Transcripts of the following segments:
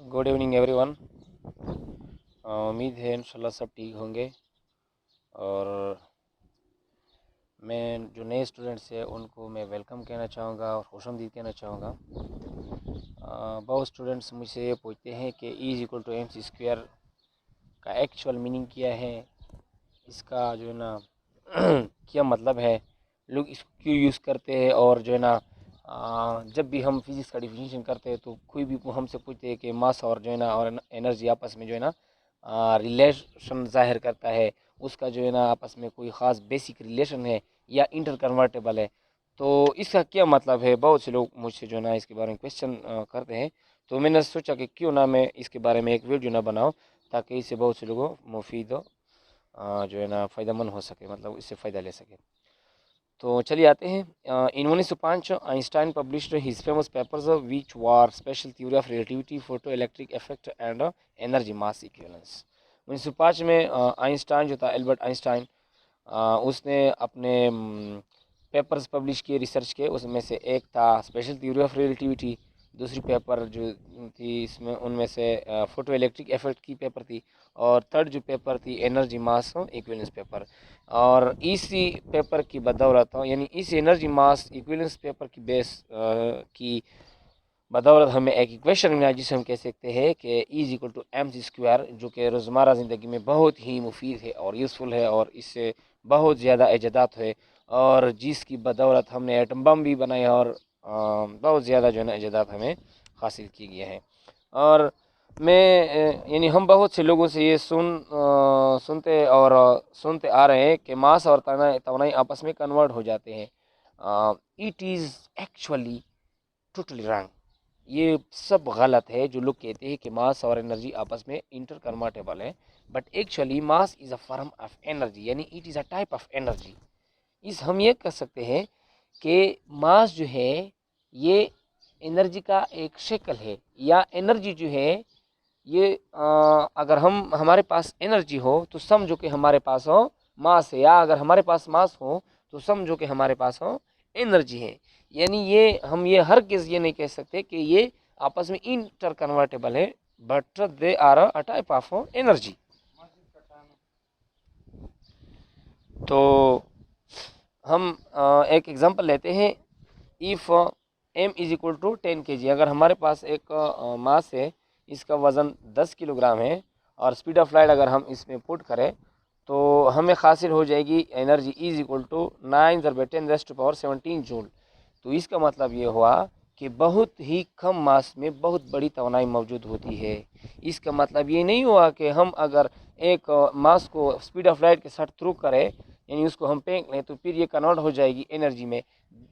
Good evening everyone. उम्मीद है इंशाल्लाह सब ठीक होंगे। और मैं जो नए स्टूडेंट्स हैं उनको मैं वेलकम कहना चाहूँगा और खुशामदीद कहना चाहूँगा। बहुत स्टूडेंट्स मुझसे ये पूछते हैं कि E is equal to M C square का एक्चुअल मीनिंग क्या है, इसका जो है ना क्या मतलब है, लोग इसको क्यों यूज़ करते हैं। और जो है ना जब भी हम फिज़िक्स का डिफिनीशन करते हैं तो कोई भी हमसे पूछते हैं कि मास और जो है ना और एनर्जी आपस में जो है ना रिलेशन ज़ाहिर करता है, उसका जो है ना आपस में कोई ख़ास बेसिक रिलेशन है या इंटर कन्वर्टेबल है, तो इसका क्या मतलब है। बहुत से लोग मुझसे जो है ना इसके बारे में क्वेश्चन करते हैं। तो मैंने सोचा कि क्यों ना मैं इसके बारे में एक वीडियो ना बनाऊं, ताकि इससे बहुत से लोगों मुफीद जो है ना फ़ायदेमंद हो सके, मतलब इससे फ़ायदा ले सके। तो चलिए आते हैं। इन 1905 Einstein published his famous papers which war special theory of relativity, photo electric effect and energy mass equivalence. 1905 में आइंस्टाइन जो था, एल्बर्ट आइंस्टाइन, उसने अपने पेपर्स पब्लिश किए, रिसर्च के। उसमें से एक था स्पेशल थ्योरी ऑफ रिलेटिविटी, दूसरी पेपर जो थी इसमें उनमें से फोटो इलेक्ट्रिक इफेक्ट की पेपर थी, और थर्ड जो पेपर थी एनर्जी मास इक्विवेलेंस पेपर। और इसी पेपर की बदौलत, यानी इस एनर्जी मास इक्विवेलेंस पेपर की बेस की बदौलत हमें एक इक्वेशन मिला, जिसे हम कह सकते हैं कि E is equal to M C square, जो कि रोज़मर्रा ज़िंदगी में बहुत ही मुफीद है और यूज़फुल है, और इससे बहुत ज़्यादा इजादात हुए, और जिसकी बदौलत हमने एटम बम भी बनाए, और बहुत ज़्यादा जो है ना इजादात हमें हासिल की गए हैं। और मैं यानी हम बहुत से लोगों से ये सुनते आ रहे हैं कि मास और तवानाई आपस में कन्वर्ट हो जाते हैं। It is actually totally wrong. ये सब गलत है जो लोग कहते हैं कि मास और एनर्जी आपस में इंटर कन्वर्टेबल है। But actually mass is a form of energy, यानी it is a type of energy. इस हम ये कह सकते हैं कि मास जो है ये एनर्जी का एक शक्ल है, या एनर्जी जो है ये अगर हमारे पास एनर्जी हो तो समझो कि हमारे पास हो मास है, या अगर हमारे पास मास हो तो समझो कि हमारे पास हो एनर्जी है। यानी ये हर किस ये नहीं कह सकते कि ये आपस में इंटर कन्वर्टेबल है, but they are a type of energy. तो हम एक एग्जांपल लेते हैं। If m is equal to 10 kg, अगर हमारे पास एक मास है, इसका वज़न 10 किलोग्राम है, और स्पीड ऑफ लाइट अगर हम इसमें पुट करें तो हमें हासिल हो जाएगी energy is equal to 9×10⁻17 joule. तो इसका मतलब ये हुआ कि बहुत ही कम मास में बहुत बड़ी तवानाई मौजूद होती है। इसका मतलब ये नहीं हुआ कि हम अगर एक मास को स्पीड ऑफ लाइट के साथ थ्रू करें, यानी उसको हम फेंक लें, तो फिर ये कन्वर्ट हो जाएगी एनर्जी में।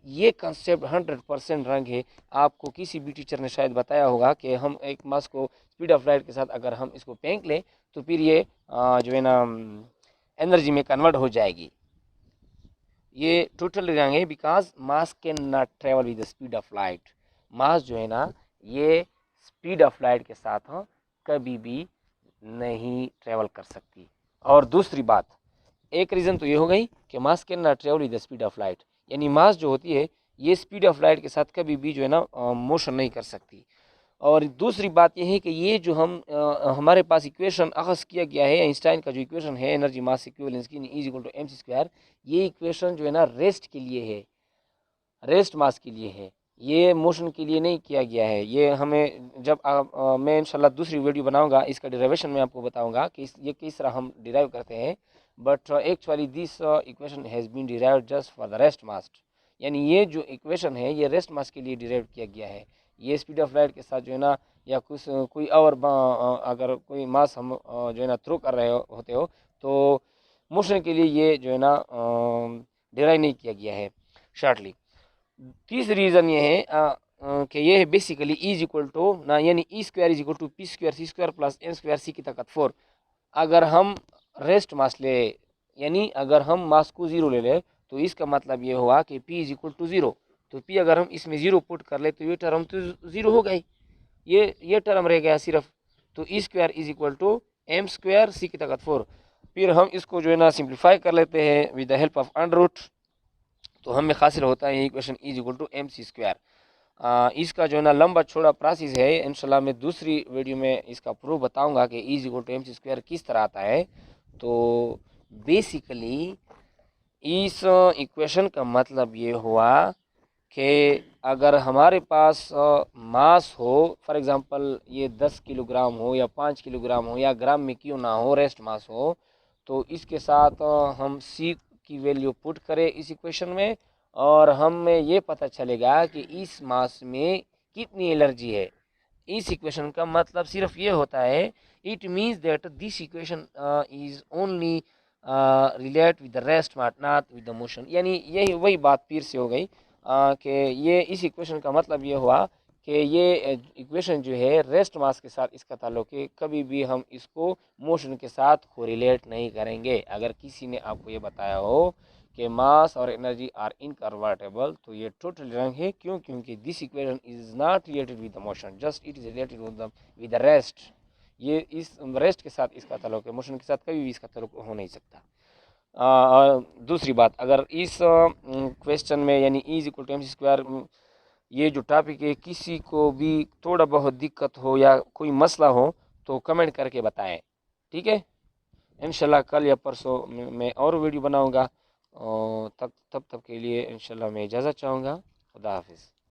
ये कंसेप्ट 100% रंग है। आपको किसी भी टीचर ने शायद बताया होगा कि हम एक मास को स्पीड ऑफ लाइट के साथ अगर हम इसको फेंक लें तो फिर ये जो है ना एनर्जी में कन्वर्ट हो जाएगी। ये टोटल रंग है, because mass can not travel with the speed of light. Mass जो है ना ये स्पीड ऑफ लाइट के साथ कभी भी नहीं ट्रेवल कर सकती। और दूसरी बात, एक रीज़न तो ये हो गई कि मास can not travel with the speed of light, यानी मास जो होती है ये स्पीड ऑफ लाइट के साथ कभी भी जो है ना मोशन नहीं कर सकती। और दूसरी बात यह है कि ये जो हमारे पास इक्वेशन अखज़ किया गया है, आइंस्टाइन का जो इक्वेशन है एनर्जी मास इक्विवेलेंस की, is equal to M C square, ये इक्वेशन जो है ना रेस्ट के लिए है, रेस्ट मास के लिए है, ये मोशन के लिए नहीं किया गया है। ये हमें जब मैं इंशाल्लाह दूसरी वीडियो बनाऊंगा, इसका डिराइवेशन मैं आपको बताऊंगा कि ये किस तरह हम डिराइव करते हैं। But actually this equation has been derived just for the rest mass, यानी ये जो इक्वेशन है ये रेस्ट मास के लिए डिराइव किया गया है। ये स्पीड ऑफ लाइट के साथ जो है ना, या कुछ कोई और अगर कोई मास हम जो है ना थ्रो कर रहे होते हो, तो मोशन के लिए ये जो है ना डिराइव नहीं किया गया है शॉर्टली। तीसरी रीज़न ये है कि ये है बेसिकली इज इक्वल टू ना, यानी E square is equal to P square C square plus N square C की ताकत 4। अगर हम रेस्ट मास ले, यानी अगर हम मास को ज़ीरो ले ले, तो इसका मतलब ये हुआ कि P is equal to zero. तो पी अगर हम इसमें ज़ीरो पुट कर ले तो ये टर्म तो ज़ीरो हो गई, ये टर्म रह गया सिर्फ। तो E square is equal to M square C की ताकत 4। फिर हम इसको जो है ना सिंप्लीफाई कर लेते हैं with the help of under root, तो हमें हासिल होता है equation is equal to M C square. इसका जो है ना लंबा चौड़ा प्रोसेस है, इंशाल्लाह मैं दूसरी वीडियो में इसका प्रूफ बताऊंगा कि E equal to M C square किस तरह आता है। तो बेसिकली इस इक्वेशन का मतलब ये हुआ कि अगर हमारे पास मास हो, फॉर एग्जांपल ये 10 किलोग्राम हो या 5 किलोग्राम हो या ग्राम में क्यों ना हो, रेस्ट मास हो, तो इसके साथ हम सी की वैल्यू पुट करें इस इक्वेशन में, और हमें ये पता चलेगा कि इस मास में कितनी एनर्जी है। इस इक्वेशन का मतलब सिर्फ ये होता है, it means that this equation is only relate with the rest mass not with the motion. यानी यही वही बात फिर से हो गई कि ये इस इक्वेशन का मतलब ये हुआ कि ये इक्वेशन जो है रेस्ट मास के साथ इसका ताल्लुक है, कभी भी हम इसको मोशन के साथ कोरिलेट नहीं करेंगे। अगर किसी ने आपको ये बताया हो कि मास और एनर्जी आर इनकन्वर्टेबल, तो ये टोटली रंग है। क्यों? क्योंकि this equation is not related with the motion, just it is related with the rest. ये इस रेस्ट के साथ इसका ताल्लुक है, मोशन के साथ कभी भी इसका ताल्लुक हो नहीं सकता। दूसरी बात, अगर इस क्वेश्चन में यानी E equal to M C square ये जो टॉपिक है किसी को भी थोड़ा बहुत दिक्कत हो या कोई मसला हो तो कमेंट करके बताएं, ठीक है। इंशाल्लाह कल या परसों मैं और वीडियो बनाऊंगा, तब के लिए इंशाल्लाह मैं इजाज़त चाहूँगा। खुदा हाफिज़।